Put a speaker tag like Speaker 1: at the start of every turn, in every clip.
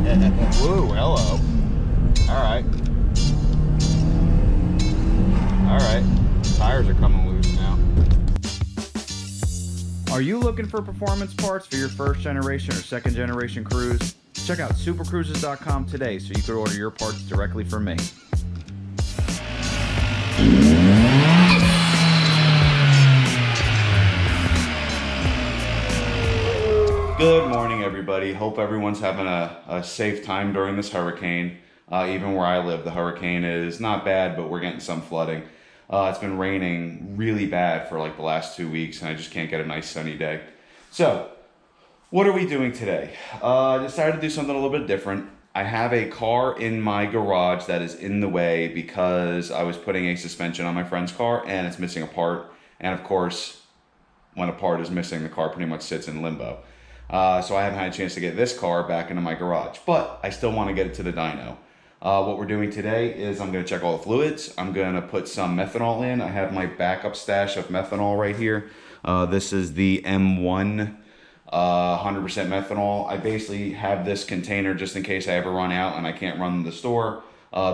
Speaker 1: Woo, hello. Alright. Alright. Tires are coming loose now. Are you looking for performance parts for your first generation or second generation Cruise? Check out supercruises.com today so you can order your parts directly from me. Good morning, everybody. Hope everyone's having a safe time during this hurricane. Even where I live, the hurricane is not bad, but we're getting some flooding. It's been raining really bad for like the last 2 weeks, and I just can't get a nice sunny day. So, what are we doing today? I decided to do something a little bit different. I have a car in my garage that is in the way because I was putting a suspension on my friend's car and it's missing a part. And of course, when a part is missing, the car pretty much sits in limbo. So I haven't had a chance to get this car back into my garage, but I still want to get it to the dyno. What we're doing today is I'm going to check all the fluids. I'm going to put some methanol in. I have my backup stash of methanol right here. This is the M1 100% methanol. I basically have this container just in case I ever run out and I can't run to the store.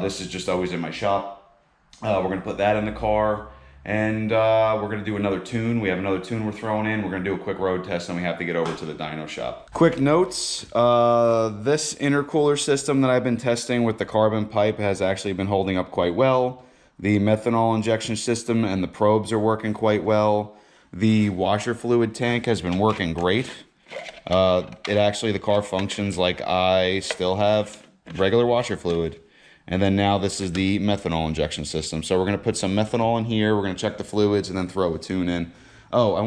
Speaker 1: This is just always in my shop. We're going to put that in the car. And we're going to do another tune. We have another tune we're throwing in. We're going to do a quick road test and we have to get over to the dyno shop. Quick notes. This intercooler system that I've been testing with the carbon pipe has actually been holding up quite well. The methanol injection system and the probes are working quite well. The washer fluid tank has been working great. The car functions like I still have regular washer fluid. And then now this is the methanol injection system. So we're going to put some methanol in here. We're going to check the fluids and then throw a tune in. Oh, I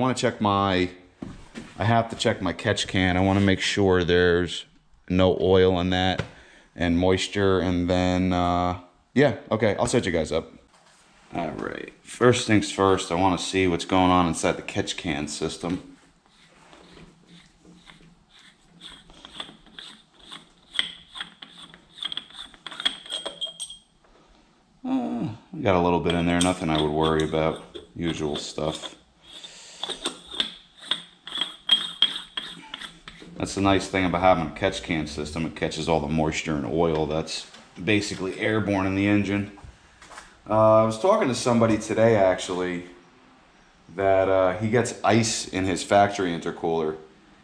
Speaker 1: have to check my catch can. I want to make sure there's no oil in that and moisture. And then, yeah, okay, I'll set you guys up. All right, first things first, I want to see what's going on inside the catch can system. Got a little bit in there, nothing I would worry about, usual stuff. That's the nice thing about having a catch can system. It catches all the moisture and oil that's basically airborne in the engine. I was talking to somebody today actually that he gets ice in his factory intercooler,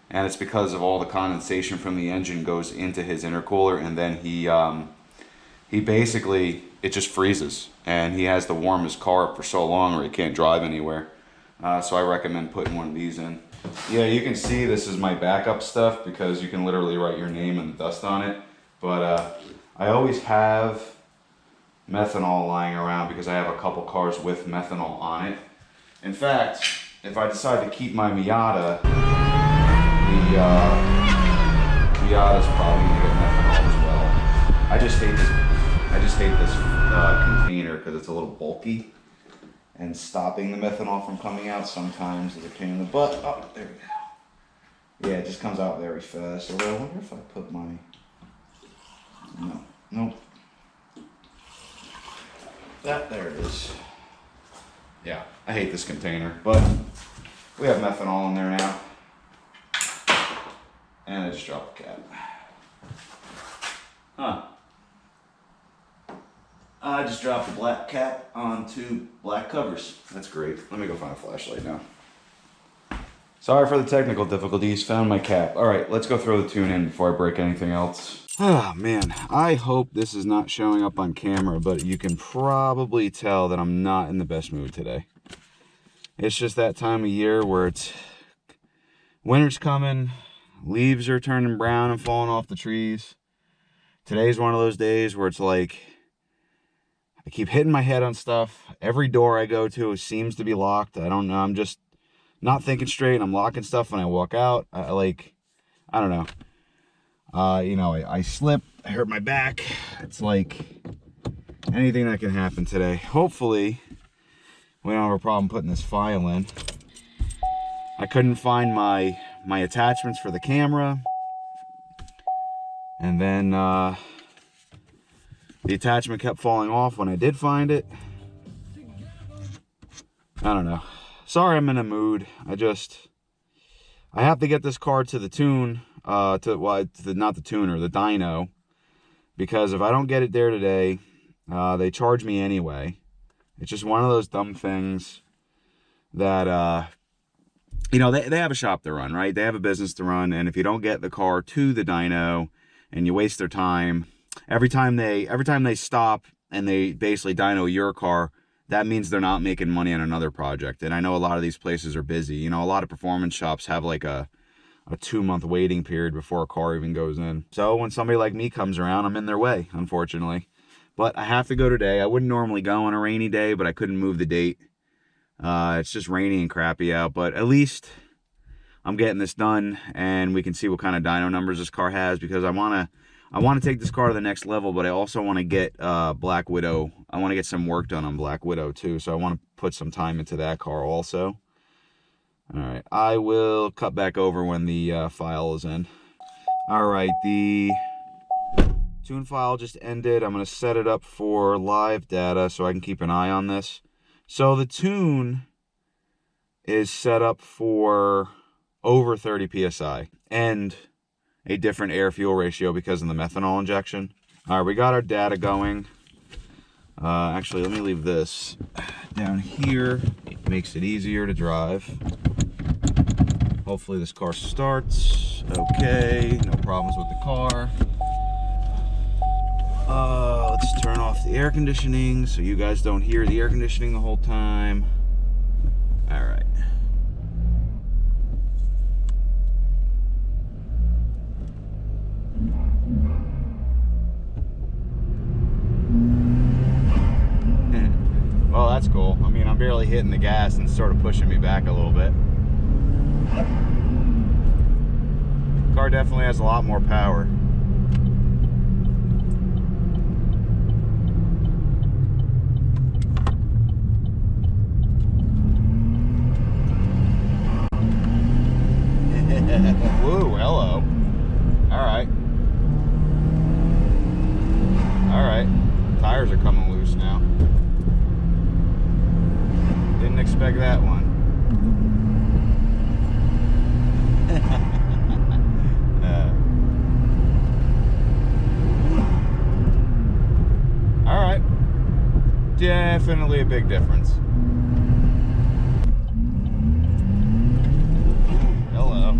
Speaker 1: and it's because of all the condensation from the engine goes into his intercooler, and then he basically, it just freezes, and he has to warm his car up for so long or he can't drive anywhere. So I recommend putting one of these in. Yeah, you can see this is my backup stuff because you can literally write your name and dust on it. But I always have methanol lying around because I have a couple cars with methanol on it. In fact, if I decide to keep my Miata, the Miata's probably gonna get methanol as well. I just hate this container because it's a little bulky, and stopping the methanol from coming out sometimes is a pain in the butt. Oh, there we go. Yeah, it just comes out very fast. Although I wonder if I put my... Nope. There it is. Yeah, I hate this container, but we have methanol in there now. And I just dropped the cap. Huh. I just dropped the black cap onto black covers. That's great. Let me go find a flashlight now. Sorry for the technical difficulties. Found my cap. All right, let's go throw the tune in before I break anything else. Oh, man. I hope this is not showing up on camera, but you can probably tell that I'm not in the best mood today. It's just that time of year where it's... winter's coming. Leaves are turning brown and falling off the trees. Today's one of those days where it's like... I keep hitting my head on stuff. Every door I go to seems to be locked. I don't know. I'm just not thinking straight. I'm locking stuff when I walk out. I don't know. I slip. I hurt my back. It's like anything that can happen today. Hopefully, we don't have a problem putting this file in. I couldn't find my attachments for the camera. And then, the attachment kept falling off when I did find it. I don't know. Sorry I'm in a mood. I have to get this car to the tune. not the tuner, the dyno, because if I don't get it there today, they charge me anyway. It's just one of those dumb things that, you know, they have a shop to run, right? They have a business to run, and if you don't get the car to the dyno and you waste their time, every time they stop and they basically dyno your car, that means they're not making money on another project. And I know a lot of these places are busy. You know, a lot of performance shops have like a 2-month waiting period before a car even goes in. So when somebody like me comes around, I'm in their way, unfortunately. But I have to go today. I wouldn't normally go on a rainy day, but I couldn't move the date. It's just rainy and crappy out, but at least I'm getting this done, and we can see what kind of dyno numbers this car has, because I want to take this car to the next level, but I also want to get Black Widow. I want to get some work done on Black Widow too, so I want to put some time into that car also. All right, I will cut back over when the file is in. All right, the tune file just ended. I'm going to set it up for live data so I can keep an eye on this. So the tune is set up for over 30 psi and a different air-fuel ratio because of the methanol injection. All right, we got our data going. Actually, let me leave this down here. It makes it easier to drive. Hopefully this car starts. Okay, no problems with the car. Let's turn off the air conditioning so you guys don't hear the air conditioning the whole time. All right. Well, that's cool. I mean, I'm barely hitting the gas and it's sort of pushing me back a little bit. Car definitely has a lot more power. Woo, hello. Alright. Alright. Tires are coming loose now. Didn't expect that one. Alright. Definitely a big difference. Hello.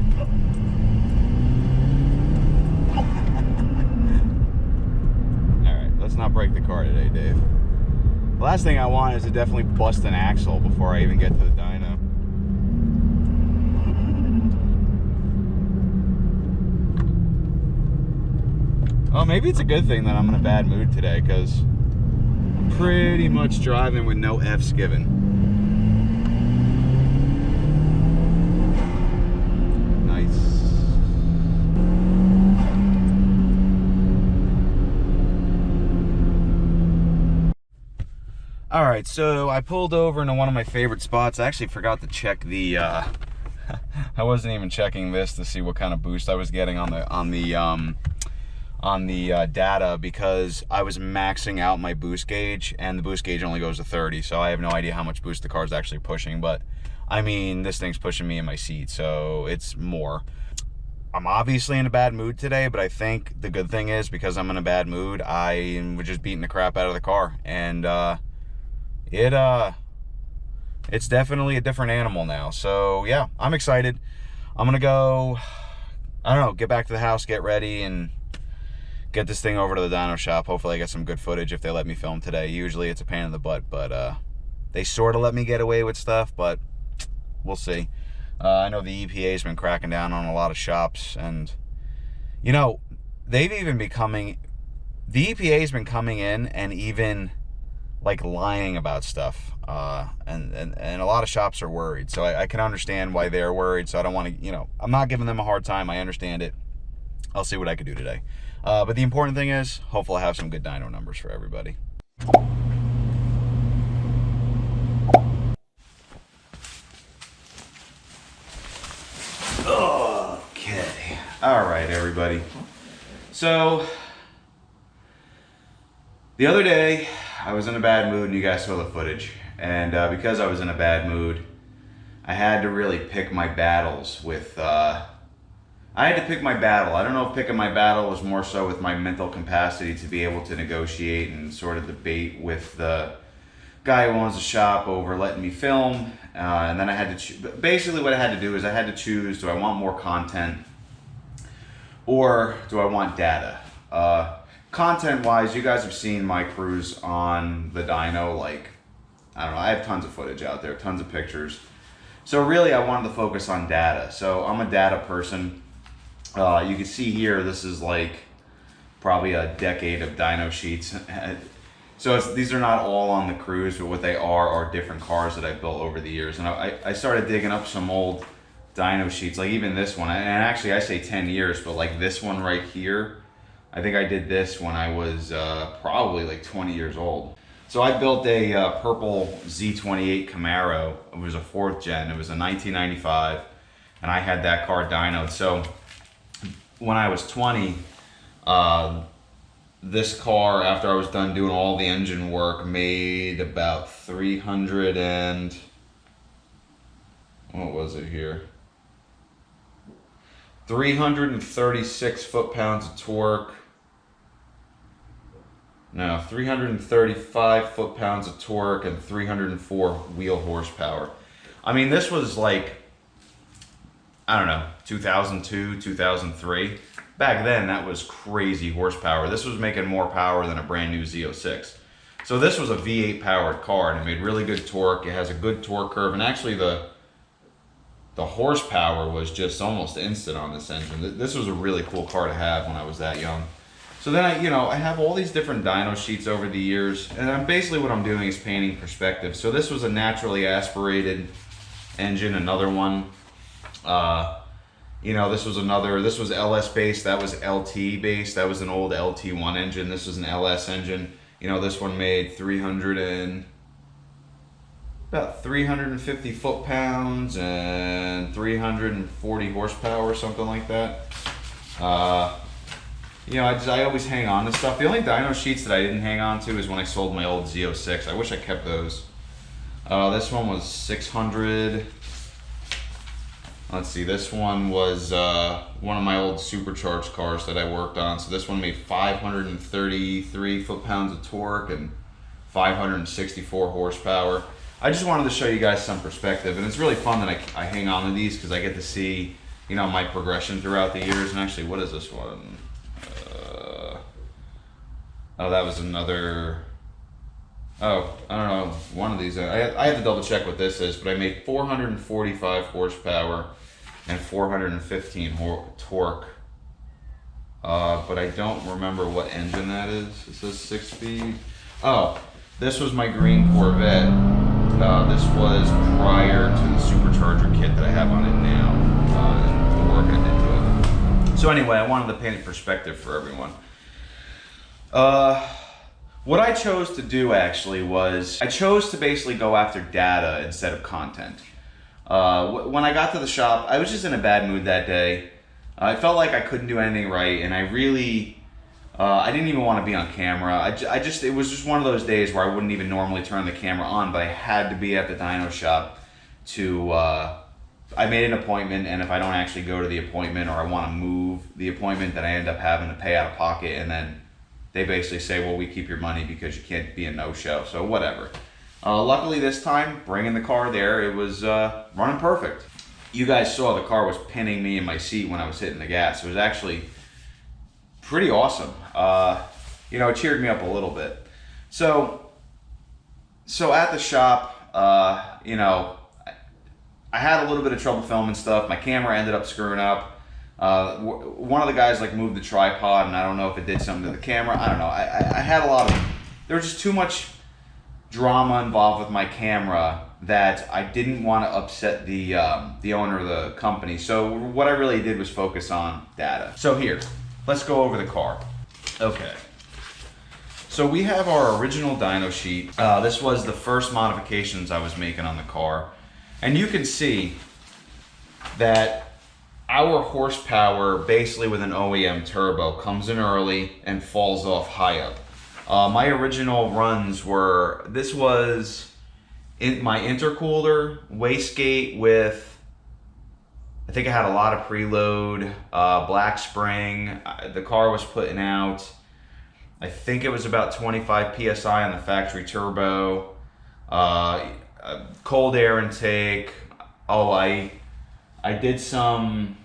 Speaker 1: Alright, let's not break the car today, Dave. The last thing I want is to definitely bust an axle before I even get to the dyno. Well, maybe it's a good thing that I'm in a bad mood today, because I'm pretty much driving with no F's given. Nice. All right, so I pulled over into one of my favorite spots. I actually forgot to check the I wasn't even checking this to see what kind of boost I was getting on the data, because I was maxing out my boost gauge, and the boost gauge only goes to 30, so I have no idea how much boost the car's actually pushing. But I mean, this thing's pushing me in my seat, so it's more. I'm obviously in a bad mood today, but I think the good thing is, because I'm in a bad mood, I was just beating the crap out of the car, and it's definitely a different animal now. So yeah, I'm excited. I'm gonna go, I don't know, get back to the house, get ready, and get this thing over to the dyno shop. Hopefully I get some good footage if they let me film today. Usually it's a pain in the butt, but they sort of let me get away with stuff, but we'll see. I know the EPA's been cracking down on a lot of shops, and you know, they've even been coming, the EPA's been coming in and even like lying about stuff, and a lot of shops are worried. So I can understand why they're worried. So I don't want to, you know, I'm not giving them a hard time. I understand it. I'll see what I can do today. But the important thing is, hopefully I have some good dyno numbers for everybody. Okay. All right, everybody. So the other day, I was in a bad mood, and you guys saw the footage. And because I was in a bad mood, I had to really pick my battles with I had to pick my battle. I don't know if picking my battle was more so with my mental capacity to be able to negotiate and sort of debate with the guy who owns the shop over letting me film. And then I had to basically what I had to do is I had to choose, do I want more content or do I want data? Content wise, you guys have seen my cruise on the dyno. Like, I don't know, I have tons of footage out there, tons of pictures. So really I wanted to focus on data. So I'm a data person. You can see here, this is like probably a decade of dyno sheets. So these are not all on the Cruise, but what they are different cars that I've built over the years. And I started digging up some old dyno sheets, like even this one. And actually I say 10 years, but like this one right here, I think I did this when I was probably like 20 years old. So I built a purple Z28 Camaro. It was a 4th gen. It was a 1995, and I had that car dynoed. So when I was 20, this car, after I was done doing all the engine work, made about 300 and, what was it here? 336 foot-pounds of torque. No, 335 foot-pounds of torque and 304 wheel horsepower. I mean, this was like, I don't know, 2002, 2003. Back then, that was crazy horsepower. This was making more power than a brand new Z06. So this was a V8 powered car, and it made really good torque. It has a good torque curve, and actually the horsepower was just almost instant on this engine. This was a really cool car to have when I was that young. So then I have all these different dyno sheets over the years, and basically what I'm doing is painting perspective. So this was a naturally aspirated engine, another one. This was LS based, that was LT based, that was an old LT1 engine, this was an LS engine. This one made about 350 foot-pounds and 340 horsepower, something like that. I always hang on to stuff. The only dyno sheets that I didn't hang on to is when I sold my old Z06. I wish I kept those. This one was 600. Let's see, this one was one of my old supercharged cars that I worked on. So this one made 533 foot-pounds of torque and 564 horsepower. I just wanted to show you guys some perspective, and it's really fun that I hang on to these because I get to see, my progression throughout the years. And actually, what is this one? Oh, that was another. Oh, I don't know, one of these. I have to double check what this is, but I made 445 horsepower and 415 torque. But I don't remember what engine that is. It says 6-speed. Oh, this was my green Corvette. This was prior to the supercharger kit that I have on it now, and the work I did to it. So anyway, I wanted to paint a perspective for everyone. What I chose to do actually was, I chose to basically go after data instead of content. When I got to the shop, I was just in a bad mood that day. I felt like I couldn't do anything right, and I really, I didn't even want to be on camera. It was just one of those days where I wouldn't even normally turn the camera on, but I had to be at the dyno shop to, I made an appointment, and if I don't actually go to the appointment or I want to move the appointment, then I end up having to pay out of pocket, and then they basically say, well, we keep your money because you can't be a no-show, so whatever. Luckily this time, bringing the car there, it was running perfect. You guys saw the car was pinning me in my seat when I was hitting the gas. It was actually pretty awesome. It cheered me up a little bit. So at the shop, I had a little bit of trouble filming stuff. My camera ended up screwing up. One of the guys moved the tripod, and I don't know if it did something to the camera. I don't know. I had there was just too much drama involved with my camera that I didn't want to upset the owner of the company. So what I really did was focus on data. So here, let's go over the car. Okay. So we have our original dyno sheet. This was the first modifications I was making on the car. And you can see that our horsepower, basically with an OEM turbo, comes in early and falls off high up. My original runs were, this was my intercooler, wastegate with I think it had a lot of preload, black spring. The car was putting out, I think it was about 25 PSI on the factory turbo, cold air intake. Oh, I did some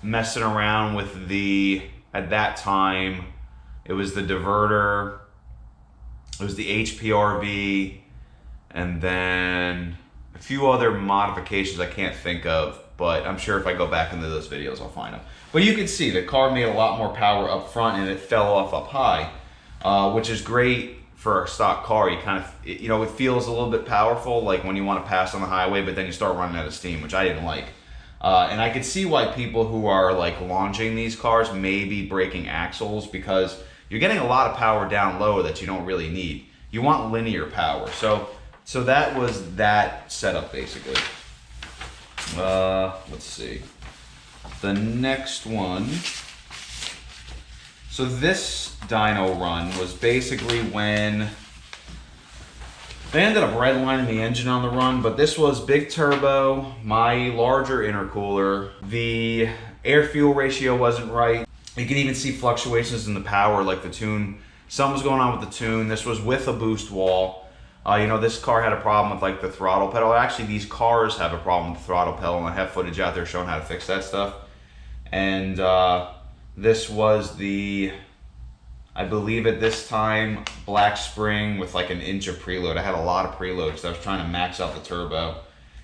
Speaker 1: messing around with at that time, it was the diverter, it was the HPRV, and then a few other modifications I can't think of, but I'm sure if I go back into those videos I'll find them. But you can see the car made a lot more power up front and it fell off up high, which is great for a stock car. You kind of, it feels a little bit powerful, like when you want to pass on the highway, but then you start running out of steam, which I didn't like. And I could see why people who are like launching these cars may be breaking axles, because you're getting a lot of power down low that you don't really need. You want linear power. So that was that setup basically. Let's see. The next one. So this dyno run was basically when they ended up redlining the engine on the run, but this was big turbo, my larger intercooler. The air-fuel ratio wasn't right. You can even see fluctuations in the power, like the tune. Something was going on with the tune. This was with a boost wall. This car had a problem with like the throttle pedal. Actually, these cars have a problem with the throttle pedal, and I have footage out there showing how to fix that stuff. And this was I believe at this time, black spring with like an inch of preload. I had a lot of preload because I was trying to max out the turbo.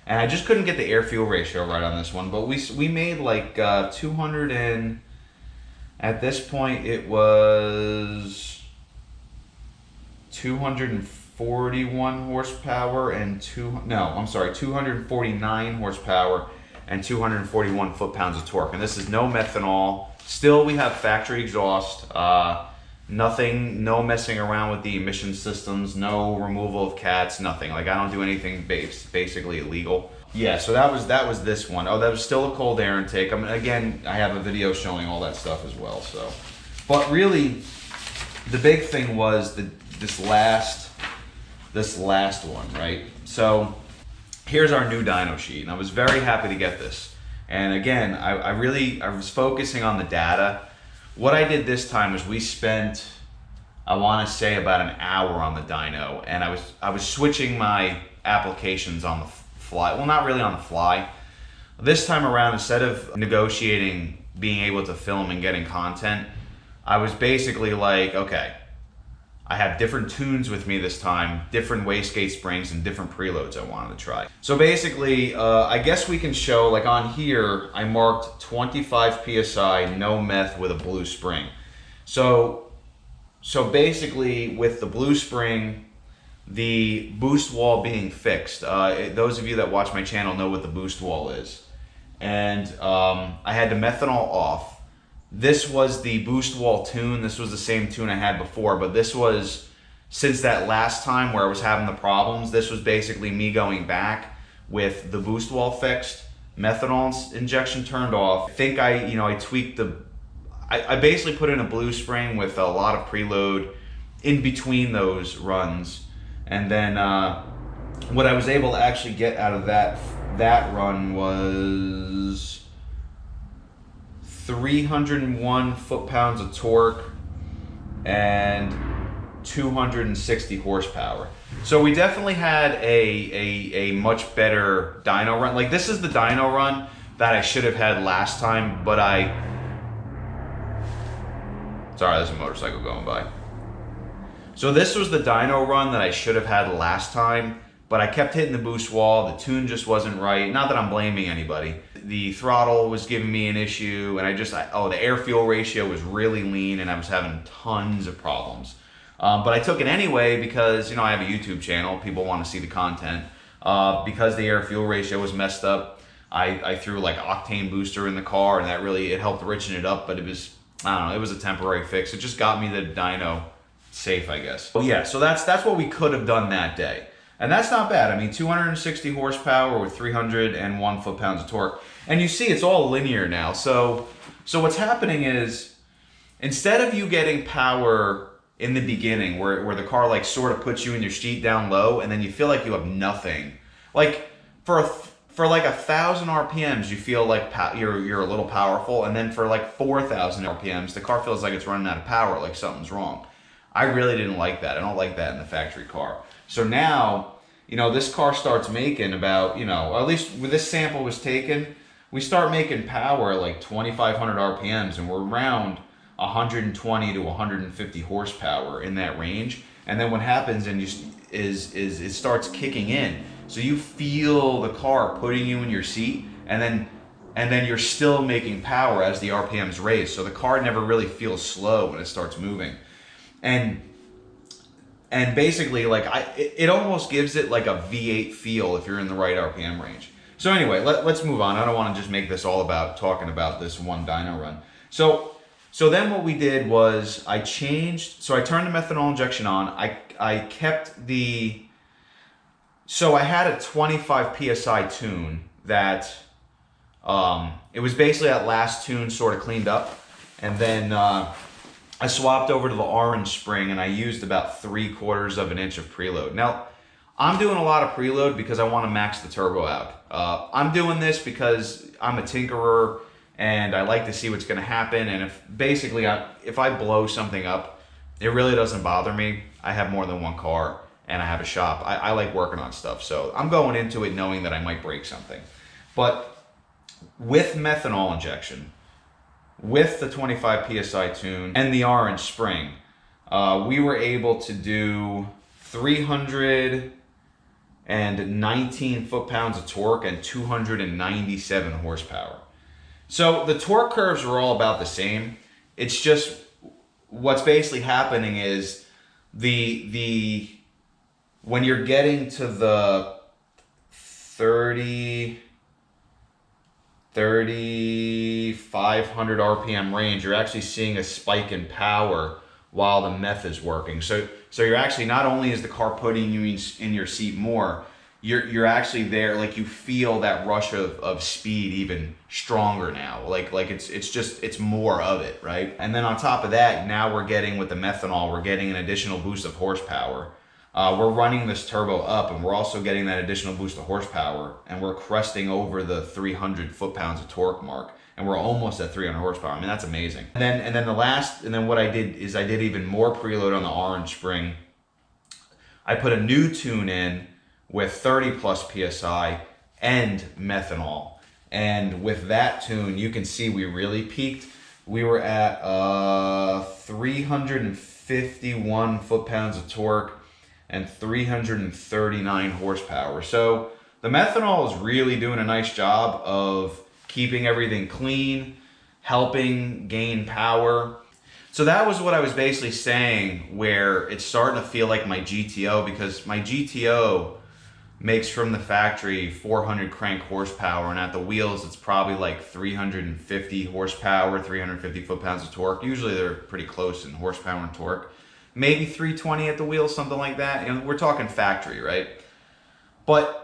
Speaker 1: And I just couldn't get the air-fuel ratio right on this one. But we made like 200 and, at this point it was 241 horsepower and 249 horsepower and 241 foot-pounds of torque. And this is no methanol. Still, we have factory exhaust. Nothing, no messing around with the emission systems, no removal of cats, nothing. Like, I don't do anything basically illegal. Yeah, so that was this one. Oh, that was still a cold air intake. I mean, again, I have a video showing all that stuff as well. So, but really, the big thing was this last one, right? So here's our new dyno sheet, and I was very happy to get this. And again, I was focusing on the data. What I did this time was we spent, I want to say, about an hour on the dyno, and I was switching my applications on the fly. Well, not really on the fly. This time around, instead of negotiating being able to film and getting content, I was basically like, okay, I have different tunes with me this time, different wastegate springs, and different preloads I wanted to try. So basically, I guess we can show, like on here, I marked 25 PSI, no meth with a blue spring. So basically, with the blue spring, the boost wall being fixed, those of you that watch my channel know what the boost wall is. And I had the methanol off. This was the boost wall tune. This was the same tune I had before, but this was, since that last time where I was having the problems, this was basically me going back with the boost wall fixed, methanol injection turned off. I think I tweaked I basically put in a blue spring with a lot of preload in between those runs. And then what I was able to actually get out of that run was 301 foot-pounds of torque and 260 horsepower. So we definitely had a much better dyno run. Like, this is the dyno run that I should have had last time, but sorry, there's a motorcycle going by. So this was the dyno run that I should have had last time, but I kept hitting the boost wall. The tune just wasn't right. Not that I'm blaming anybody. The throttle was giving me an issue, and the air-fuel ratio was really lean, and I was having tons of problems. But I took it anyway because, I have a YouTube channel. People want to see the content. Because the air-fuel ratio was messed up, I threw like octane booster in the car, and it helped richen it up, but it was, I don't know, it was a temporary fix. It just got me the dyno safe, I guess. But yeah, so that's what we could have done that day. And that's not bad. I mean, 260 horsepower with 301 foot-pounds of torque. And you see it's all linear now. So what's happening is, instead of you getting power in the beginning where the car like sort of puts you in your seat down low and then you feel like you have nothing. Like for for like 1,000 RPMs, you feel like you're a little powerful, and then for like 4,000 RPMs, the car feels like it's running out of power, like something's wrong. I really didn't like that. I don't like that in the factory car. So now, you know, this car starts making about, you know, at least when this sample was taken, we start making power like 2,500 RPMs, and we're around 120 to 150 horsepower in that range. And then what happens is it starts kicking in. So you feel the car putting you in your seat, and then you're still making power as the RPMs raise. So the car never really feels slow when it starts moving. And basically, like it almost gives it like a V8 feel if you're in the right RPM range. So anyway, let's move on. I don't want to just make this all about talking about this one dyno run. So then what we did was I turned the methanol injection on. I kept so I had a 25 PSI tune that, it was basically that last tune sort of cleaned up. And then I swapped over to the orange spring, and I used about 3/4 of an inch of preload. Now, I'm doing a lot of preload because I want to max the turbo out. I'm doing this because I'm a tinkerer and I like to see what's going to happen. And if I blow something up, it really doesn't bother me. I have more than one car and I have a shop. I like working on stuff. So I'm going into it knowing that I might break something. But with methanol injection, with the 25 PSI tune and the orange spring, we were able to do 319 foot-pounds of torque and 297 horsepower. So the torque curves were all about the same. It's just what's basically happening is when you're getting to the 3,500 RPM range, you're actually seeing a spike in power while the meth is working. So you're actually, not only is the car putting you in your seat more, you're actually there, like you feel that rush of speed even stronger now. Like it's more of it, right? And then on top of that, now we're getting, with the methanol, we're getting an additional boost of horsepower. We're running this turbo up, and we're also getting that additional boost of horsepower, and we're cresting over the 300 foot-pounds of torque mark, and we're almost at 300 horsepower. I mean, that's amazing. And then what I did is I did even more preload on the orange spring. I put a new tune in with 30 plus PSI and methanol. And with that tune, you can see we really peaked. We were at 351 foot-pounds of torque and 339 horsepower. So the methanol is really doing a nice job of keeping everything clean, helping gain power. So that was what I was basically saying, where it's starting to feel like my GTO, because my GTO makes from the factory 400 crank horsepower, and at the wheels it's probably like 350 horsepower, 350 foot-pounds of torque. Usually they're pretty close in horsepower and torque. Maybe 320 at the wheels, something like that. You know, we're talking factory, right? But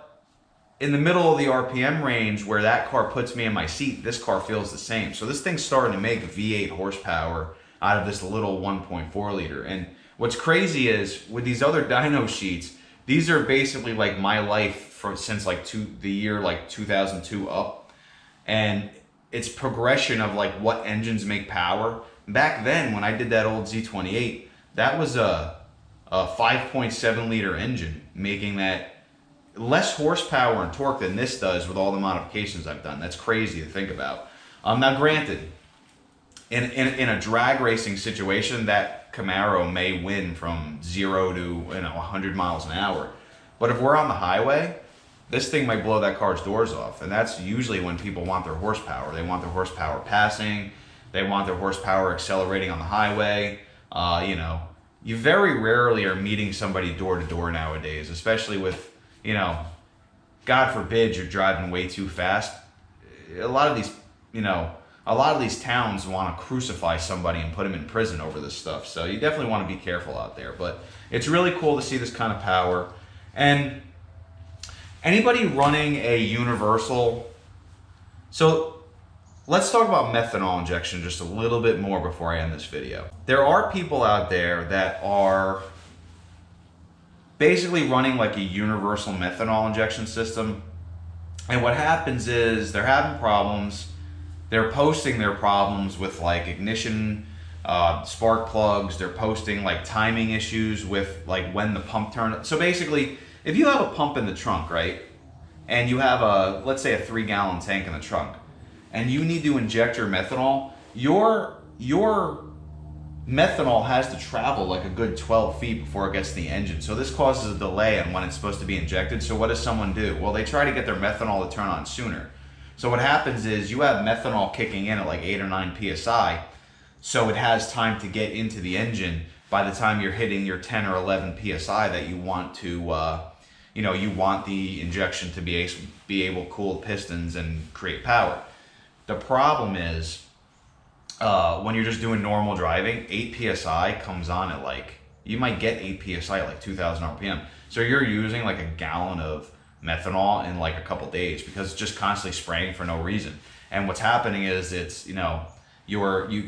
Speaker 1: in the middle of the RPM range where that car puts me in my seat, this car feels the same. So this thing's starting to make V8 horsepower out of this little 1.4 liter. And what's crazy is, with these other dyno sheets, these are basically like my life since like the year like 2002 up. And it's progression of like what engines make power. Back then, when I did that old Z28, that was a 5.7 liter engine, making that less horsepower and torque than this does with all the modifications I've done. That's crazy to think about. Now granted, in a drag racing situation, that Camaro may win from 0 to 100 miles an hour. But if we're on the highway, this thing might blow that car's doors off. And that's usually when people want their horsepower. They want their horsepower passing. They want their horsepower accelerating on the highway. You very rarely are meeting somebody door to door nowadays, especially with, God forbid you're driving way too fast. A lot of these towns want to crucify somebody and put them in prison over this stuff. So you definitely want to be careful out there. But it's really cool to see this kind of power. And anybody running a universal, so let's talk about methanol injection just a little bit more before I end this video. There are people out there that are basically running like a universal methanol injection system. And what happens is they're having problems. They're posting their problems with like ignition, spark plugs. They're posting like timing issues with like when the pump turn. So basically, if you have a pump in the trunk, right, and you have a, let's say a 3-gallon tank in the trunk, and you need to inject your methanol, your methanol has to travel like a good 12 feet before it gets to the engine. So this causes a delay on when it's supposed to be injected. So what does someone do? Well, they try to get their methanol to turn on sooner. So what happens is you have methanol kicking in at like 8 or 9 psi. So it has time to get into the engine by the time you're hitting your 10 or 11 psi that you want to, you want the injection to be able to cool pistons and create power. The problem is, when you're just doing normal driving, 8 psi comes on at like, you might get 8 psi at like 2,000 RPM. So you're using like a gallon of methanol in like a couple days because it's just constantly spraying for no reason. And what's happening is it's, you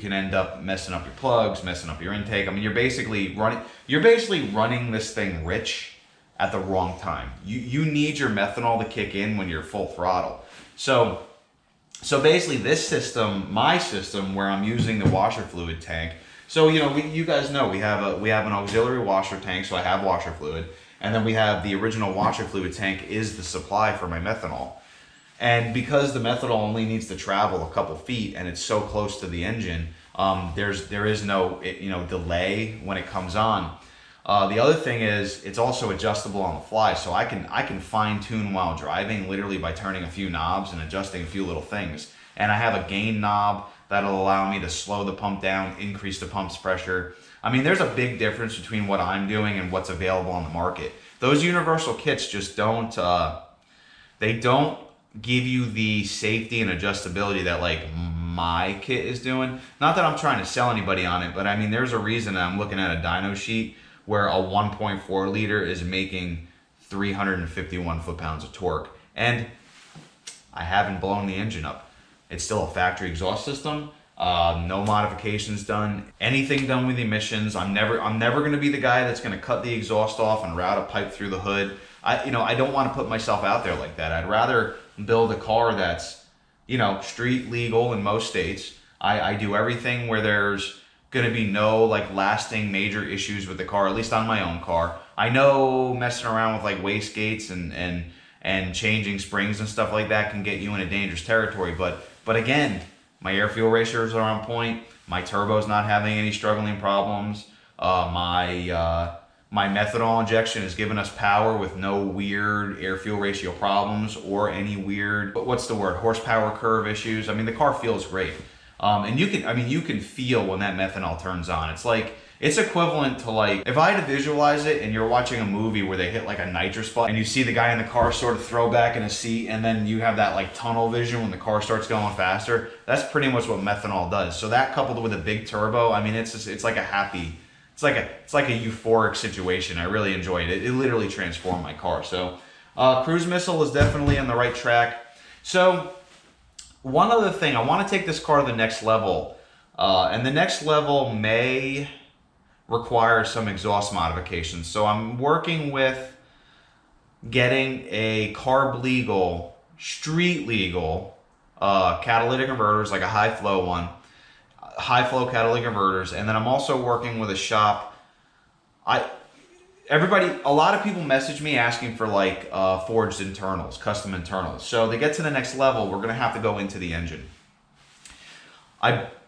Speaker 1: can end up messing up your plugs, messing up your intake. I mean, you're basically running this thing rich at the wrong time. You need your methanol to kick in when you're full throttle. So basically this system, my system, where I'm using the washer fluid tank. So, you guys know we have an auxiliary washer tank, so I have washer fluid. And then we have the original washer fluid tank is the supply for my methanol. And because the methanol only needs to travel a couple feet and it's so close to the engine, there is no delay when it comes on. The other thing is it's also adjustable on the fly, so I can fine tune while driving literally by turning a few knobs and adjusting a few little things. And I have a gain knob that'll allow me to slow the pump down, increase the pump's pressure. I mean, there's a big difference between what I'm doing and what's available on the market. Those universal kits just don't give you the safety and adjustability that like my kit is doing. Not that I'm trying to sell anybody on it, but I mean, there's a reason I'm looking at a dyno sheet where a 1.4 liter is making 351 foot-pounds of torque. And I haven't blown the engine up. It's still a factory exhaust system. No modifications done. Anything done with emissions. I'm never going to be the guy that's going to cut the exhaust off and route a pipe through the hood. I don't want to put myself out there like that. I'd rather build a car that's, street legal in most states. I do everything where there's going to be no like lasting major issues with the car, at least on my own car. I know messing around with like wastegates and changing springs and stuff like that can get you in a dangerous territory. But again, my air fuel ratios are on point. My turbo's not having any struggling problems. My methanol injection has given us power with no weird air fuel ratio problems or any weird, horsepower curve issues. I mean, the car feels great. And you can feel when that methanol turns on. It's equivalent to like, if I had to visualize it and you're watching a movie where they hit like a nitrous button and you see the guy in the car sort of throw back in a seat and then you have that like tunnel vision when the car starts going faster, that's pretty much what methanol does. So that coupled with a big turbo, I mean, it's like a euphoric situation. I really enjoyed it. It literally transformed my car. So CRUZE Missile is definitely on the right track. So one other thing, I want to take this car to the next level. And the next level may require some exhaust modifications. So I'm working with getting a carb legal, street legal catalytic converters, like a high flow one, high flow catalytic converters. And then I'm also working with a shop. A lot of people message me asking for like forged internals, custom internals. So to get to the next level, we're gonna have to go into the engine.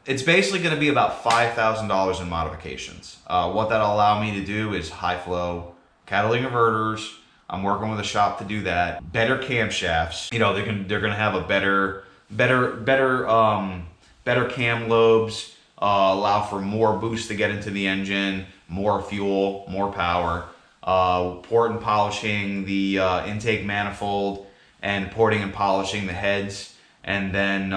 Speaker 1: It's basically gonna be about $5,000 in modifications. What that'll allow me to do is high flow catalytic converters. I'm working with a shop to do that. Better camshafts. They're gonna have a better cam lobes, allow for more boost to get into the engine, more fuel, more power. Port and polishing the intake manifold, and porting and polishing the heads, and then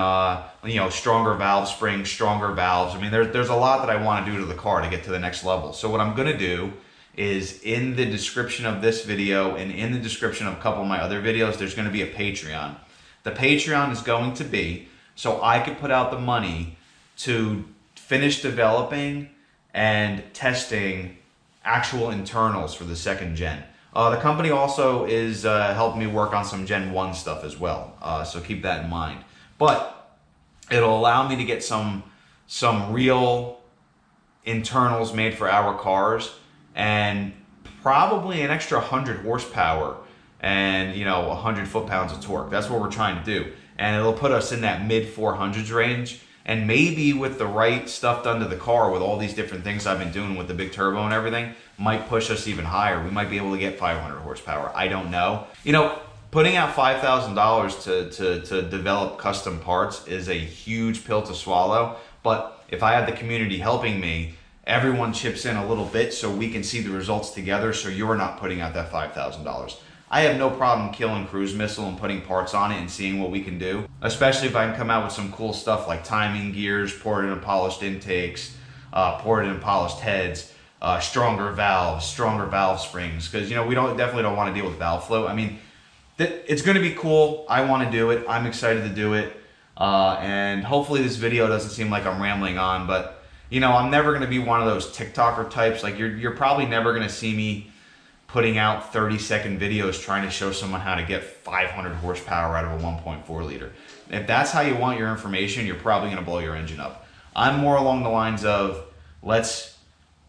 Speaker 1: stronger valve springs, stronger valves. I mean, there's a lot that I want to do to the car to get to the next level. So what I'm gonna do is, in the description of this video and in the description of a couple of my other videos, there's gonna be a Patreon. The Patreon is going to be so I could put out the money to finish developing and testing actual internals for the second gen. The company also is helping me work on some Gen 1 stuff as well, so keep that in mind. But it'll allow me to get some real internals made for our cars, and probably an extra 100 horsepower and 100 foot-pounds of torque. That's what we're trying to do, and it'll put us in that mid 400s range. And maybe with the right stuff done to the car, with all these different things I've been doing with the big turbo and everything, might push us even higher. We might be able to get 500 horsepower. I don't know. Putting out $5,000 to develop custom parts is a huge pill to swallow. But if I have the community helping me, everyone chips in a little bit so we can see the results together, so you're not putting out that $5,000. I have no problem killing CRUZE Missile and putting parts on it and seeing what we can do, especially if I can come out with some cool stuff like timing gears, ported and polished intakes, ported and polished heads, stronger valve springs, because we definitely don't want to deal with valve float. I mean, it's going to be cool. I want to do it. I'm excited to do it, and hopefully this video doesn't seem like I'm rambling on, but I'm never going to be one of those TikToker types. Like you're probably never going to see me putting out 30-second videos trying to show someone how to get 500 horsepower out of a 1.4 liter. If that's how you want your information, you're probably going to blow your engine up. I'm more along the lines of let's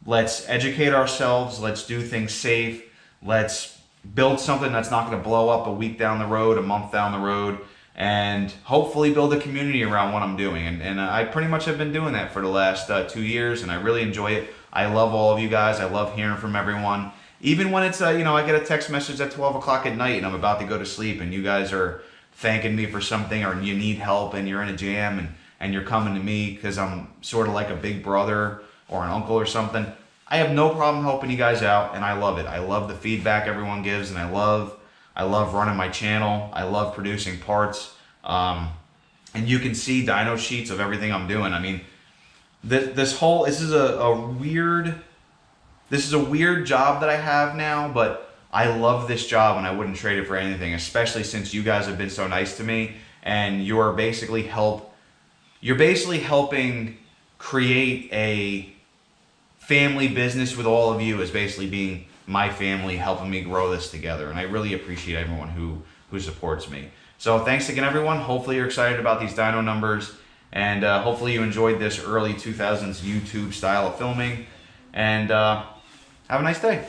Speaker 1: educate ourselves, let's do things safe, let's build something that's not going to blow up a week down the road, a month down the road, and hopefully build a community around what I'm doing. And I pretty much have been doing that for the last 2 years, and I really enjoy it. I love all of you guys. I love hearing from everyone. Even when it's, I get a text message at 12 o'clock at night and I'm about to go to sleep and you guys are thanking me for something, or you need help and you're in a jam and you're coming to me because I'm sort of like a big brother or an uncle or something. I have no problem helping you guys out, and I love it. I love the feedback everyone gives, and I love running my channel. I love producing parts. And you can see dyno sheets of everything I'm doing. I mean, this is a weird job that I have now, but I love this job and I wouldn't trade it for anything, especially since you guys have been so nice to me, and you're basically helping create a family business with all of you, as basically being my family, helping me grow this together. And I really appreciate everyone who supports me. So thanks again, everyone. Hopefully you're excited about these dyno numbers, and hopefully you enjoyed this early 2000s YouTube style of filming. And have a nice day.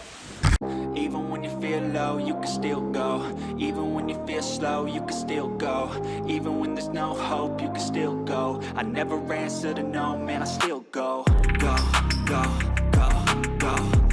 Speaker 2: Even when you feel low, you can still go. Even when you feel slow, you can still go. Even when there's no hope, you can still go. I never answer to no, man, I still go. Go, go, go, go.